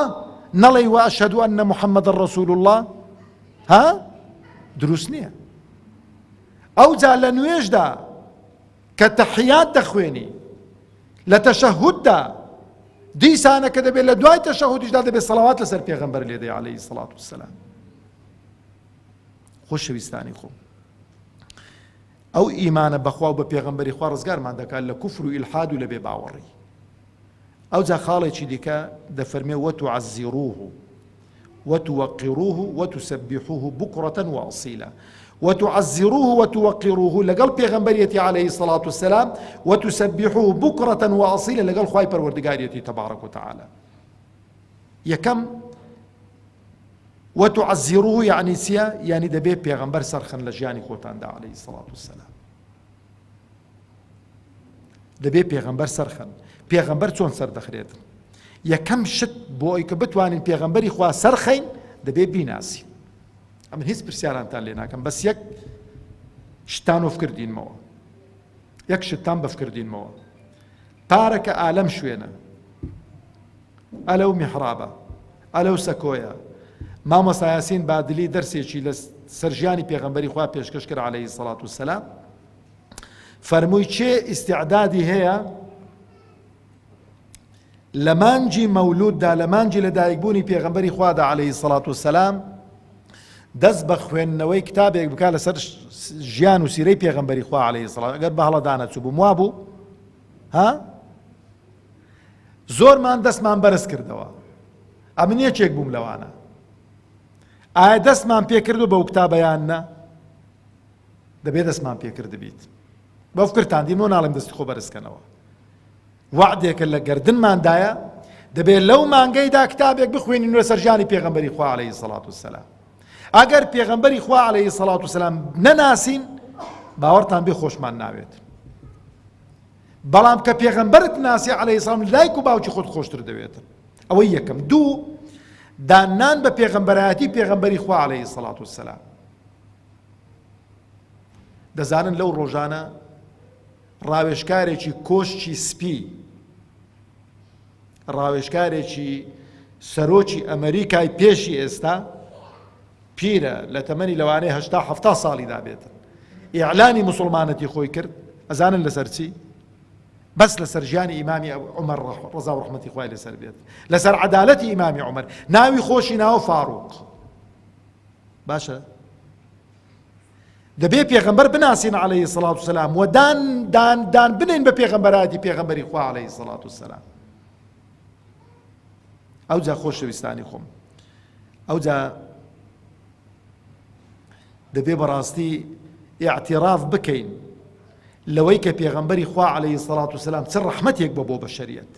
نەڵێی و ئەشهەدو ئەنە محەممەدەن ڕەسوول الله، دروست نییە. ئەوجا لە نوێژدا کە تەحیات دەخوێنی لە تەشەهوددا دیسانە کە دەبێت لە دوای تەشەهودیشدا دەبێت سەڵاوات لەسەر پێغەمبەر لێدەی عەلەیهی سەڵات وسەلام. خۆشەویستانی خۆم ئەو ئیمانە بەخوا و بە پێغەمبەری خوا ڕزگارمان دەکات لە کوفر و ئیلحاد و لە بێباوەڕی. ئەوجا خاڵێکی دیکە دەفەرمێ وتعزیروه وتوقروه وتسبحوه بكرة وأصيلا. وتعزروه وتوقروه لقل پیغمبریتی علیه الصلاة والسلام، وتسبحوه بكرة وأصيلا لقل خواهی پروردگاریتی تبارک و تعالی. یکم وتعزروه يعني سيا يعني دبي پیغمبر سرخن لجياني خوتان دا عليه الصلاة والسلام. دبي پیغمبر سرخن، پیغمبر چون سر دخريت یکم شت بۆ ئەوکە بتوانین پێغەمبەری خوا سەرخەین دەبێ بیناسی. ئەمن هیچ پرسیارانتان لێ ناکەم، بەس یەک شتان وفکردینمەوە، یەک شتان بەفکردینمەوە. پارەکە ئالەم شوێنە، ئەلەو میحرابە، ئەلەو سەکۆیە. مامۆستا یاسین بادلی دەرسێکی لە سەرژیانی پێغەمبەری خوا پێشکەش کرد عەلەیهی سەڵات وسەلام. فەرمووی چێ ئیستیعدادی هەیە لە مانجی مەولوددا، لە مانجی لەدایکبوونی پێغەمبەری خوادا عەلەیهی سەڵات وسەلام دەست بە خوێندنەوەی کتابێک بکات لەسەر ژیان و سیرەی پێغەمبەری خوا عەلەیهی سەڵات، ئەگەر بە هەڵەدا نەچوو بوو وا بوو زۆرمان دەستمان بەرز کردەوە. ئەمن یەکێک بووم لەوانە. ئایا دەستمان پێکردو بەو کتابەیان نە؟ دەبێت دەستمان پێکرد بیت. بە فکرتان دیمەوە ناڵێم دەستی خۆ بەرزکەنەوە. وعدێکە لە گەردنماندایە دەبێت لەو مانگەیدا کتابێک بخوێنین لە سەرژیانی پێغەمبەری خوا عەلەیهی سەڵات وسەلام. ئەگەر پێغەمبەری خوا عەلەیهی سەڵات وسەلام نەناسین باوەڕتان بێ خۆشمان ناوێت. بەڵام کە پێغەمبەرت ناسی عەلەیهی سەڵام لایک و باوکی خۆت خۆشتر دەوێتن. ئەوەی یەکەم. دوو، دانان بە پێغەمبەرایەتی پێغەمبەری خوا عەلەیهی سەڵات وسەلام. دەزانن لەو ڕۆژانە ڕاوێژکارێکی کۆشتی سپی، ڕاوێژکارێکی سەرۆکی ئەمریکای پێشی ئێستا پیرە لە تەمەنی لەوانەیە 80-70 ساڵیدا بێتن، ئیعلانی موسڵمانەتی خۆی کرد. ئەزانن لەسەر چی؟ بەس لەسەر ژیانی ئیمامی عومەر ڕەزا و ڕەحمەتی خوای لەسەر بێت، لەسەر عەدالەتی ئیمامی عومەر. ناوی خۆشی ناوە فاڕوق. باشە دەبێ پێغەمبەر بناسین عەلەیهی سەڵات وسەلام و دان بنین بە پێغەمبەراتی پێغەمبەری خوا عەلەیهی سەڵات وسەلام. ئەوجا خۆشەویستانی خۆم، ئەوجا دەبێ بەڕاستی ئیعتیراف بکەین لەوەی کە پێغەمبەری خوا عەلەیهی سەڵات وسەلام چ ڕەحمەتێک بە بۆ بەشەریەت،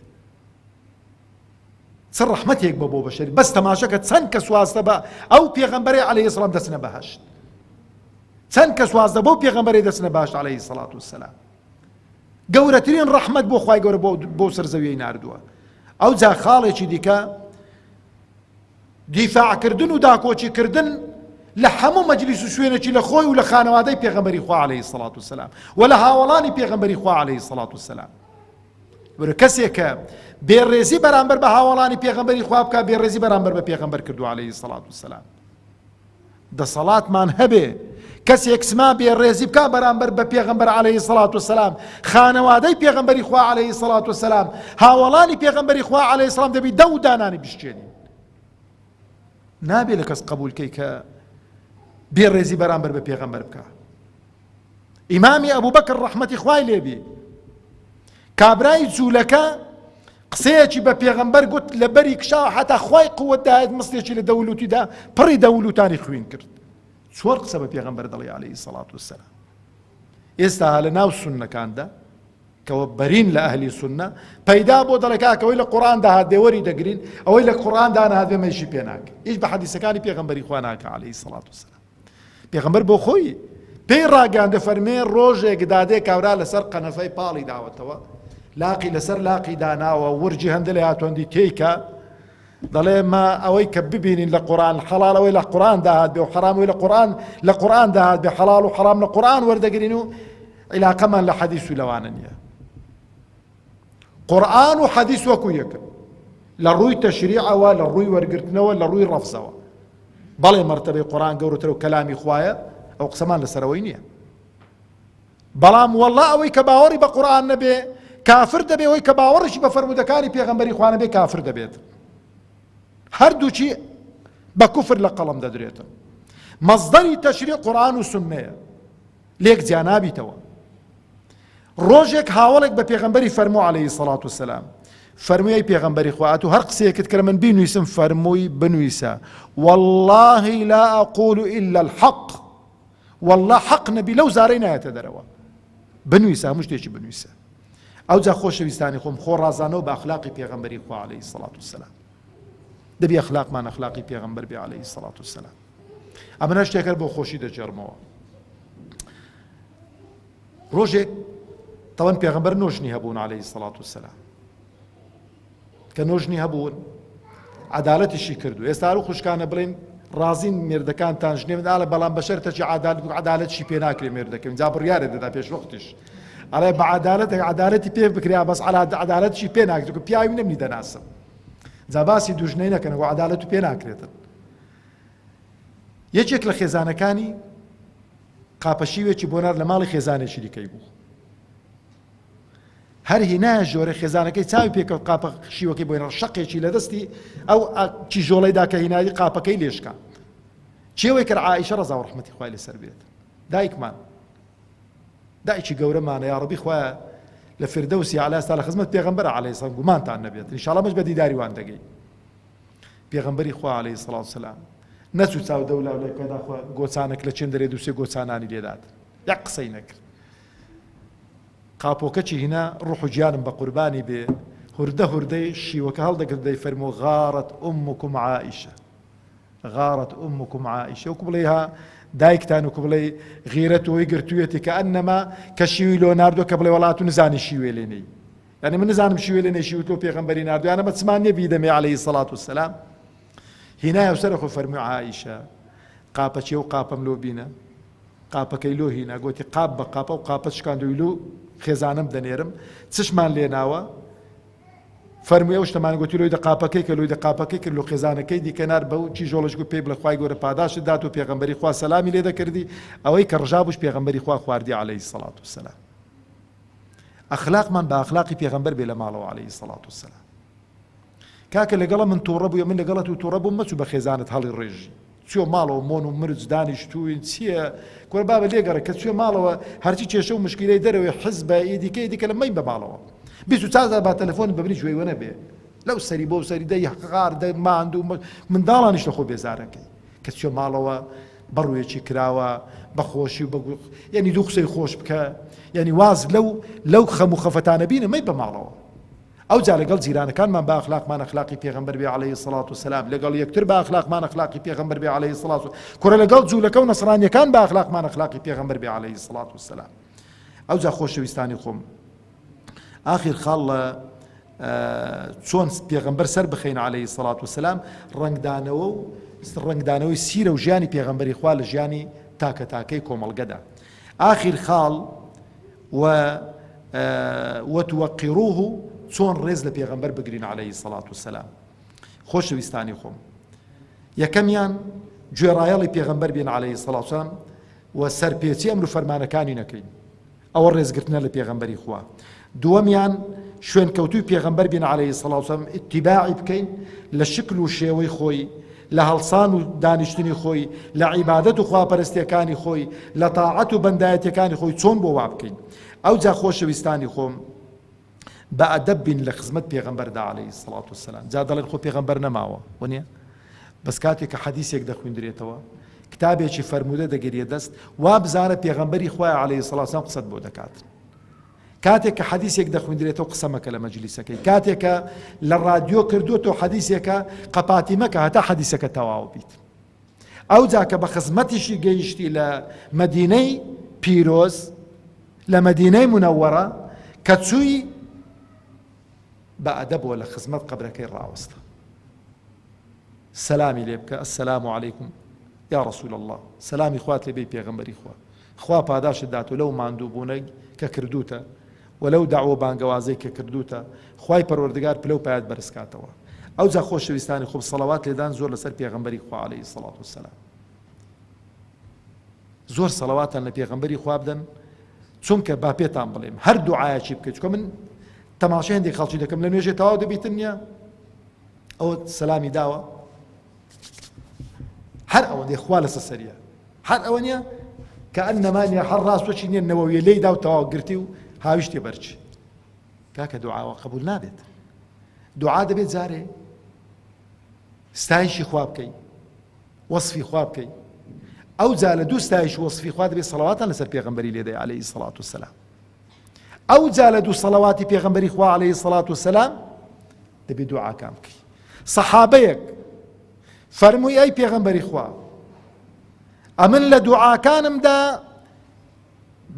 چ ڕەحمەتێک بە بۆ بەشەریەت. بەس تەماشەکە چەند کەس واستە بە ئەو پێغەمبەرێ عەلەیهی سەڵام دەچنە بەهەشت، چەند کەس واستە بۆ پێغەمبەرێ دەچنە بەهەشت عەلەیهی سەڵات وسەلام. گەورەترین ڕەحمەت بۆ خوای گەورە بۆ سەرزەویەی ناردووە. ئەو جا خاڵێکی دیکە دیفاعکردن و داکۆچیکردن لە هەموو مەجلیس و شوێنێکی لە خۆی و لە خانەوادەی پێغەمبەری خوا عەلەیهی سەڵات وسەلام و لە هاوڵانی پێغەمبەری خوا عەلەیهی سەڵات وسەلام. وەرە کەسێک کە بێڕێزی بەرامبەر بە هاوڵانی پێغەمبەری خوا بکە، بێڕێزی بەرامبەر بە پێغەمبەر کردو عەلەیهی سەڵات وسەلام. دەسەڵاتمان هەبێ کەسێک سما بێڕێزی بکە بەرامبەر بە پێغەمبەر عەلەیهی سەڵات وسەلام، خانەوادەی پێغەمبەری خوا عەلەیهی سەڵات وسەلام، هاوڵانی پێغەمبەری خوا عەلەیهی سەڵام دەبی دە و دانانی بشکێنین. نابێ لە کەس قبولکەی کە بێڕێزی بەرامبەر بە پێغەمبەر بکە. ئیمامی ئەبوبەکر ڕەحمەتی خوای لێبێ کابرای جوولەکە قسەیەکی بە پێغەمبەر گوت لە بەری کشا حتا خوای قووەت داهێت مستێکی لە دەولوتیدا پڕی دەولوتانی خوێن کرد. چۆر قسە بە پێغەمبەر دەڵێ عەلەیهی سەڵات وسەلام. ئێستا لە ناو سوننەکاندا کەوە بەرین لە ئەهلی سوننە پەیدا بۆ دەڵێ کاکەوەی لە قورئان داهات دێوەری دەگرین، ئەوەی لە قورئان دانهات بێمەیشی پێ ناکە، هیچ بە حەدیسەکانی پێغەمبەری خوا ناکە عەلەیهی سەڵات وسەلام. پێغەمبەر بۆ خۆی پێی ڕاگەاندە فەرمێ ڕۆژێک دادێ کاورا لەسەر قەنەفەی پاڵی داوەتەوە، لاقی لەسەر لاقی داناوە، ورجی هەندە لە هاتووەندی تێیکە، دەڵێ ما ئەوەی کە ببینین لە قورئان حەڵال ئەوەی لە قورئان داهات بێ و حەرامەوەی لە قورئان داهات بێ، حەڵال و حەرام لە قورئان وەردەگرین و عیلاقەمان لە حەدیث و لەوانە نییە. قورئان و حەدیث وەکو یەکن لە ڕووی تەشریعەوە، لە ڕووی وەرگرتنەوە، لە ڕووی ڕەفزەوە. بەڵێ مەرتەبەی قورئان گەورەترە و کەلامی خوایە، ئەو قسەمان لەسەرەوەی نییە. بەڵام وەڵڵا ئەوەی کە باوەڕی بە قورئان نەبێ کافر دەبێ، ئەوەی کە باوەڕیشی بە فەرمودەکانی پێغەمبەری خوا نەبێ کافر دەبێت. هەردووچی بە کوفر لە قەڵەم دەدرێتن. مەصدەری تەشریع قورئان و سوننەیە، لێک جیا نابیتەوە. ڕۆژێک هاوڵێک بە پێغەمبەری فەرموو عەلەیهی سەڵات وسەلام، فەرمووی ئەی پێغەمبەری خوا ئەتوو هەر قسەیەکت کە من بینویسم فەرمووی بنویسە والله لا ئەقول إلا الحق، والله حەق نەبی لەو زارەی نایەتە دەرەوە، بنویسە هەموو شتێکی بنویسە. ئەو جا خۆشەویستانی خۆم خۆ ڕازانەوە بە ئەخلاقی پێغەمبەری خوا عەلەیهی سەڵات وسەلام. دەبی ئەخلاقمان ئەخلاقی پێغەمبەر بێ عەلەیهی سەڵات وسەلام. ئەمە شتێکە بۆ خۆشی دەجێڕمەوە. ڕۆژێک تەوەن پێغەمبەر نۆژنی هەبوون عەلەیهی سەڵات وسەلام، کە نۆژنی هەبوون عەدالەتیشی کردو. ئێستا هەرو خوشکانە بڵێن ڕازین مێردەکانتان ژنێ ئاڵە بەڵام بە شەرتەکی عەدالەتیشی پێ ناکرێ مێردەکەم جا بڕیارێ دەدا پێش وەختیش ئەڵێ بە عەدالەتی پێ بکریا بەس عەدالەتیشی پێ ناکرێت و پیاوی نەمنی دەناسم. جا باسی دوژنەی نەکەن و عەدالەت پێ ناکرێتن. یەکێک لە خێزانەکانی قاپەشیوێکی بۆ نار لە ماڵی خێزانێکی دیکەی بوو. هەر هینایە ژۆرە خێزانەکەی چاوی پێکەوت قاپە شیوەکەی بۆ نار شەقێکی لە دەستی ئەو کیژۆڵەیدا کە هینایی قاپەکەی لێشکا. چێوەی کرد عائیشە ڕەزا و ڕەحمەتی خوای لەسەر بێت. دایکمان دایکی گەورەمانە یا ڕەبی خوایە لە فردەوسی ئەعلا ئێستا لە خزمەت پێغەمبەرە عەلەیهی سەڵام گومانتان نەبێت، ئینشاڵڵا مەش بە دیداری وان دەگەی. پێغەمبەری خوا عەلەیهی سەڵات وسەلام نەچوو چاو دەولا لای پێداخوا گۆچانێک لە چێن دەرێ دووسێ گۆچانانی لێدات، یەک قسەی نەکرد. قاپۆکەچی هینا ڕوح و گیانم بە قوربانی بێ هوردە هوردەی شیوەکە هەڵدەگرت دەی فەرموو غارت ئومکم عائیشە، غارت ئومکم عائیشە، وەکو بڵێ ها دایکتان وەکو بڵێ غیرەتەوەی گرتوویەتی کە ئەنەما کە شیوی لۆ ناردووە کە بڵێ وەڵات و نزانی شیوێ لێنەی، یعنی من نزانم شیوێ لێنەی شیوت لۆ پێغەمبەری ناردووە یانە بەچمان نییە بیدەمێ عەلەیهی سەڵات وسەلام. هینایە سەرە خۆ فەرمووی عائیشە قاپەچێ و قاپەم لۆ بینە، قاپەکەی لۆ هینا، گوتی قاپ بە قاپە و قاپە شکاندووی لۆ خێزانم دەنێرم چشمان لێناوە. فەرمووی ئەو شتەمان گوتی لۆی دە قاپەکەی کە لۆی دە قاپەکەی کرد لۆ خێزانەکەی دیکەنار بەو چیژۆڵەش گوت پێی بڵێ خوای گەورە پاداشت دات و پێغەمبەری خوا سەلامی لێ دەکردی، ئەوەی کە ڕژابوش پێغەمبەری خوا خواردی عەلەیهی سەڵات وسەلام. ئەخلاقمان بە ئەخلاقی پێغەمبەر بێ لە ماڵەوە عەلەیهی سەڵات وسەلام. کاکە لەگەڵە من تووڕە بووە، من لەگەڵت و تووڕە بووم، مەچوو بە خێزانت هەڵی ڕێژی چوە ماڵەوە مۆن و مرج دانیشتووین چییە کۆر بابە لێگەڕێ کە چوێ ماڵەوە هەرچی کێشە و مشکلەی دەرەوەی حزبە ئیدیکە دیکە لە مەی بە ماڵەوە 24 با تەلەفۆن ببنی گوێی وە نەبێ لەو سەری بۆ سەری دەی حقار دە ماند و منداڵانیش لە خۆ بێزارەکەی کە چوە ماڵەوە بەڕوویەکی کراوە بەخۆشی و یعنی دوو قسەی خۆش بکە، یعنی واز لەو خەم و خەفەتانە بینە مەی بە ماڵەوە. ئەو جا لەگەڵ جیرانەکانمان بە ئەخلاقمان ئەخلاقی پێغەمبەر بێ عەلەیهی سەڵات وسەلام، لەگەڵ یەکتر بە ئەخلاقمان ئەخلاقی پێغەمبەر بێ عەلەیهی سەڵات وسەلام، کوڕە لەگەڵ جوولەکە و نەسرانیەکان بە ئەخلاقمان ئەخلاقی پێغەمبەر بێ عەلەیهی سەڵات وسەلام. ئەو جا خۆشەویستانی خۆم، ئاخر خاڵ لە چۆن پێغەمبەر سەر بخەین عەلەیهی سەڵات وسەلام، ڕەنگدانەوەی سیرە و ژیانی پێغەمبەری خوا لە ژیانی تاکە تاکەی کۆمەڵگەدا. ئاخر خاڵ وتوقروه، چۆن ڕێز لە پێغەمبەر بگرین عەلەیهی سەڵات وسەلام. خۆشەویستانی خۆم، یەکەمیان گوێڕایەڵی پێغەمبەر بێن عەلەیهی سەڵات وسەلام و سەرپێچی ئەمر و فەرمانەکانی نەکەین، ئەوە ڕێزگرتنە لە پێغەمبەری خوا. دووەمیان شوێن کەوتوی پێغەمبەر بێن عەلەیهی سەڵات وسەلام، ئیتیباعی بکەین لە شکل و شێوەی خۆی، لە هەڵسان و دانیشتنی خۆی، لە عیبادەت و خواپەرستیەکانی خۆی، لە تاعەت و بەندایەتیەکانی خۆی چۆن بۆ وا بکەین. ئەو جا خۆشەویستانی خۆم، بە ئەدەب بین لە خزمەت پێغەمبەردا عەلەیهی سەڵات وسەلام. جا دەڵێن خۆ پێغەمبەر نەماوە وەنیە، بەس کاتێک کە حەدیثێک دەخوێندرێتەوە، کتابێکی فەرموودە دەگەریە دەست، وا بزانە پێغەمبەری خوای عەلەیهی سەڵات وسەلام قسەت بۆ دەکات. کاتێک کە حەدیثێک دەخوێندرێتەوە قسە مەکە لە مەجلیسەکەی، کاتێک کە لە ڕادیۆ کردووەتەوە حەدیثێکە قەپاتی مەکە هەتا حەدیثەکە تەواو بیت. ئەو جا کە بە خزمەتیشی گەیشتی لە مەدینەی پیرۆز، لە مەدینەی منەوەرە کە چووی، بە ئەدەبەوە لە خزمەت قەبرەکەی ڕاوەستە، سەلامی لێ بکە، ئەسەلام عەلەیکم یا ڕەسوول الله، سەلامی خوات لێ بێ پێغەمبەری خوا، خوا پاداشت داتۆ لەو ماندووبوونەی کە کردوتە وەلەو داوە بانگەوازەی کە کردوتە، خوای پەروەردگار پلە و پایت بەرزکاتەوە. ئەو جا خۆشەویستانی خۆم، سەڵەوات لێدان زۆر لەسەر پێغەمبەری خوا عەلەیهی سەڵات وسەلام، زۆر سەڵەواتان لە پێغەمبەری خوا بدەن، چونکە با پێتان بڵێم هەر دوعایەکی بکەیت، چونکە من تەماشای هەندێک خەڵکی دەکەم لە نوێژێ تەواو دەبیتن نییە، ئەوە سەلامی داوە، هەر ئەوە دێ خوا لەسەر سەریە، هەر ئەوە نییە کە ئەنەمانیە هەر ڕاستوەچی نییە نەوەویە لێی دا و تەواو گرتی و هاویشتێ بەرچی، کاکە دوعاوە قبول نابێت. دوعا دەبێت جارێ ستایشی خوا بکەی، وەصفی خوا بکەی، ئەو جا لە دوو ستایش وەصفی خوا دەبێت سەڵەواتان لەسەر پێغەمبەری لێدەی عەلەیهی سەڵات وسەلام. ئەو جا لە دوو سەڵەواتی پێغەمبەری خوا عەلەیهی سەڵات وسەلام دەبێت دوعاکان بکەی. سەحابەیەک فەرمووی ئەی پێغەمبەری خوا، ئەمن لە دوعاکانمدا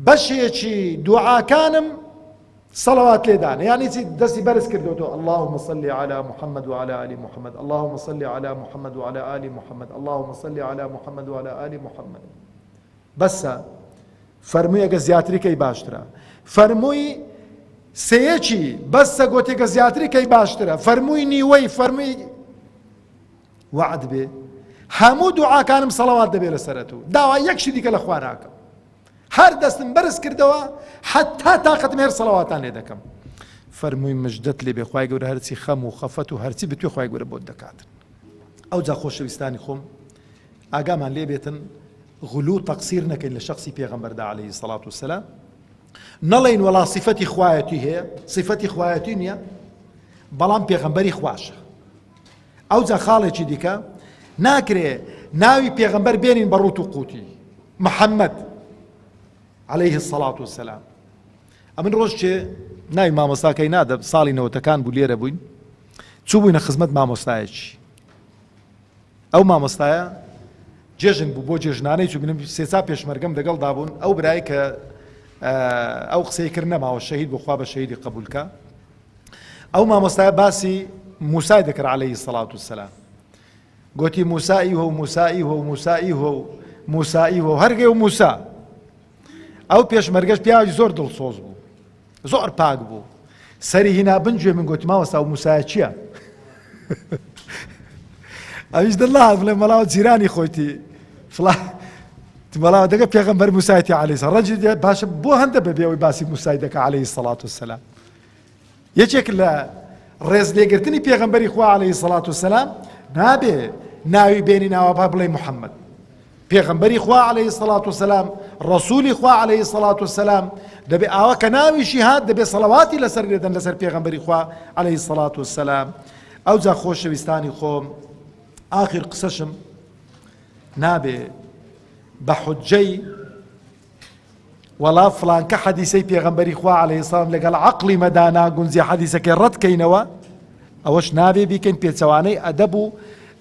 بەشێکی دوعاکانم سەڵەوات لێدانە، یعنی چی دەستی بەرز کردوتەوە، اللهم صل على محمد وعلى آل محمد، اللهم صل على محمد وعلى آل محمد، اللهم صل على محمد وعلى آل محمد. بەسە فەرمووی ئەگە زیاتری کەی باشترە، فەرمووی سەیەکی بەسە گۆتێکە زیاتری کەی باشترە، فەرمووی نیوەی، فەرمووی وعد بێ هەموو دوعاکانم سەڵەوات دەبێت لەسەرەوە، داوا یەکشی دیکە لە خوا ناکەم، هەر دەستم بەرز کردەوە حتا تاقەتم هێر سەڵەواتان لێ دەکەم. فەرمووی مژدەت لێ بێ، خوای گەورە هەرچی خەم و خەفەت و هەرچی بتوێ خوای گەورە بۆت دەکات. ئەو جا خۆشەویستانی خۆم، ئاگامان لێ بێتن غلو تەقسیر نەکەین لە شەخسی پێغەمبەردا عەلەیهی سەڵات وسەلام، نەڵێین وەڵا صفەتی خوایەتی هەیە، صفەتی خوایەتی نییە، بەڵام پێغەمبەری خواشە. ئەو جا خاڵێکی دیکە ناکرێ ناوی پێغەمبەر بێنین بە ڕوت و قوتی، محەممەد عەلەیهی سەڵات وسەلام. ئەمن ڕۆژ چێ ناوی مامۆستاکەی نادە، ساڵی نەوەتەکان بوو لێرە بووین، چوو بووینە خزمەت مامۆستایەکی، ئەو مامۆستایە جێژن بوو بۆ جێژنانەی چوو بینم سێسا پێشمەرگەم دەگەڵ دابوون، ئەو برای کە ئەو قسەی کرد نەماوە شەهید بخوا بە شەهیدی قبولکە، ئەو مامۆستایە باسی موسای دەکرد عەلەیهی سەڵات وسەلام، گوتی موسایی هو موسایی هو موسایی هو موسایی هو هەرگەی و موسا. ئەو پێشمەرگەش پیاوی زۆر دڵسۆز بوو، زۆر پاک بوو، سەری هینا بنجێ من گوتی ماوەستا و موسایە چییە؟ ئەویش دڵات بڵێ مەڵاوە جیرانی خۆیتی فڵا مەڵاوە دەگە پێغەمبەر موسایەتی عەلەیهی سەڵات، ڕەنجی باشە بۆ هەندە بەبێەوەی باسی موسای دەکە عەلەیهی سەڵات وسەلام. یەکێک لە ڕێز لێگرتنی پێغەمبەری خوا عەلەیهی سەڵات وسەلام نابێ ناوی بێنی ناوە بڵێ محەممەد، پێغەمبەری خوا عەلەیهی سەڵات وسەلام، ڕەسوولی خوا عەلەیهی سەڵات وسەلام، دەبێ ئاوا کە ناویشی هات دەبێ سەڵەواتی لەسەر لێدەن لەسەر پێغەمبەری خوا عەلەیهی سەڵات وسەلام. ئەو جا خۆشەویستانی خۆم، ئاخر قسەشم نابێ بحجي ولا فلان كحديثي بيغمبري خوا عليه الصلاة والسلام لقال عقلي مدانا قنزي حديثك الرد كينوا أوش نابي بيكن بيتسواني أدبو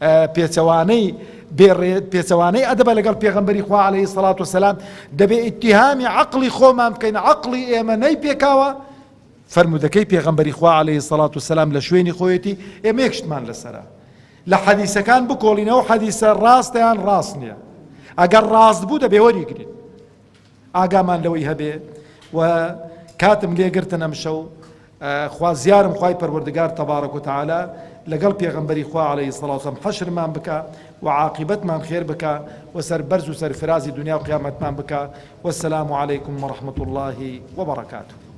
بيتسواني بيتسواني أدب لقال بيغمبري خوا عليه الصلاة والسلام دبي اتهامي عقلي خو ما ممكن عقلي إيماني بيكاوا فرمودكي بيغمبري خوا عليه الصلاة والسلام لشويني خويتي إما يكشتمان لسرا لحديث كان بكولينا وحديث راستيان راسنيا أقر راست بودا بيوري قرين ئاگامان لەوەی هەبێ و کاتم لێ گرتنە مشەو خوا زیارم خوای پەروەردگار تەبارەک و تەعالا لەگەڵ پێغەمبەری خوا عەلەیهی سەڵات وسەلام حەشرمان بکە و عاقبەتمان خێر بکە و سەربەرز و سەرفرازی دنیا و قیامەتمان بکە. وەسەلام عەلەیکم وەڕەحمەتوڵڵاهی وەبەڕەکاتوه.